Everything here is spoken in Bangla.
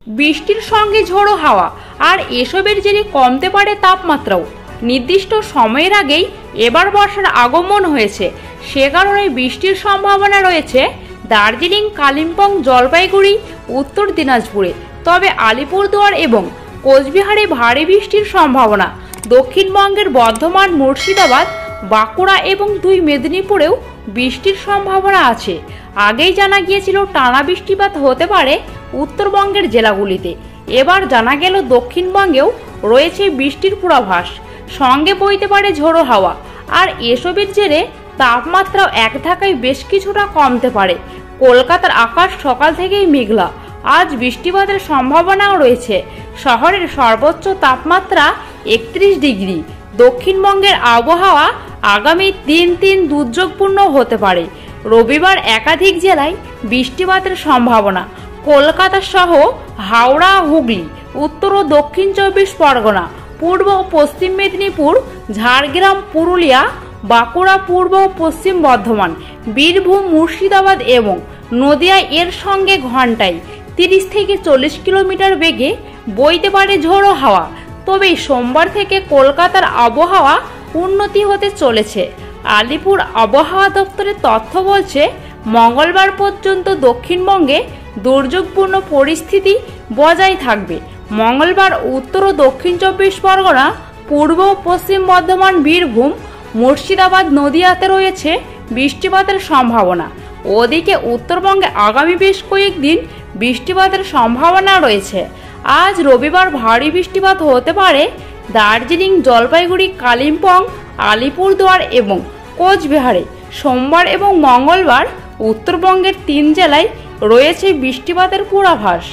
বৃষ্টির সঙ্গে ঝোড়ো হাওয়া আর এসবের জেরে কমতে পারে তাপমাত্রাও। নির্দিষ্ট সময়ের আগেই এবার বর্ষার আগমন হয়েছে, সে কারণে বৃষ্টির সম্ভাবনা রয়েছে দার্জিলিং, কালিম্পং, জলপাইগুড়ি, উত্তর দিনাজপুরে। তবে আলিপুরদুয়ার এবং কোচবিহারে ভারী বৃষ্টির সম্ভাবনা। দক্ষিণবঙ্গের বর্ধমান, মুর্শিদাবাদ, বাঁকুড়া এবং 2 মেদিনীপুরেও বৃষ্টির সম্ভাবনা আছে। আগেই জানা গিয়েছিল টানা বৃষ্টিপাত হতে পারে উত্তরবঙ্গের জেলাগুলিতে। এবার জানা গেল দক্ষিণবঙ্গেও রয়েছে বৃষ্টির পূর্বাভাস, সঙ্গে বইতে পারে ঝোড়ো হাওয়া। আর এসবের জেরে তাপমাত্রাও এক ধাক্কায় বেশ কিছুটা কমতে পারে। কলকাতার আকাশ সকাল থেকেই মেঘলা, আজ বৃষ্টিপাতের সম্ভাবনাও রয়েছে। শহরের সর্বোচ্চ তাপমাত্রা 31 ডিগ্রি। দক্ষিণবঙ্গের আবহাওয়া আগামী 3 দুর্যোগপূর্ণ হতে পারে। রবিবার একাধিক জেলায় বৃষ্টিপাতের সম্ভাবনা। কলকাতা সহ হাওড়া, হুগলি, উত্তর ও দক্ষিণ 24 পরগনা, পূর্ব ও পশ্চিম মেদিনীপুর, ঝাড়গ্রাম, পুরুলিয়া, বাঁকুড়া, পূর্ব ও পশ্চিম বর্ধমান, বীরভূম, মুর্শিদাবাদ এবং নদিয়া এর সঙ্গে ঘন্টায় 30 থেকে 40 কিলোমিটার বেগে বইতে পারে ঝোড়ো হাওয়া। তবে সোমবার থেকে কলকাতার আবহাওয়া উন্নতি হতে চলেছে। আলিপুর আবহাওয়া দপ্তরের তথ্য বলছে, মঙ্গলবার পর্যন্ত দক্ষিণবঙ্গে দুর্যোগপূর্ণ পরিস্থিতি বজায় থাকবে। মঙ্গলবার উত্তর ও দক্ষিণ 24 পরগনা, পূর্ব ও পশ্চিম বর্ধমান, বীরভূম, মুর্শিদাবাদ, নদিয়াতে রয়েছে বৃষ্টিপাতের সম্ভাবনা। ওদিকে উত্তরবঙ্গে আগামী বেশ কয়েকদিন বৃষ্টিপাতের সম্ভাবনা রয়েছে। আজ রবিবার ভারী বৃষ্টিপাত হতে পারে দার্জিলিং, জলপাইগুড়ি, কালিম্পং, আলিপুরদুয়ার এবং কোচবিহারে। সোমবার এবং মঙ্গলবার উত্তরবঙ্গের 3 জেলায় রয়েছে বৃষ্টিপাতের পূর্বাভাস।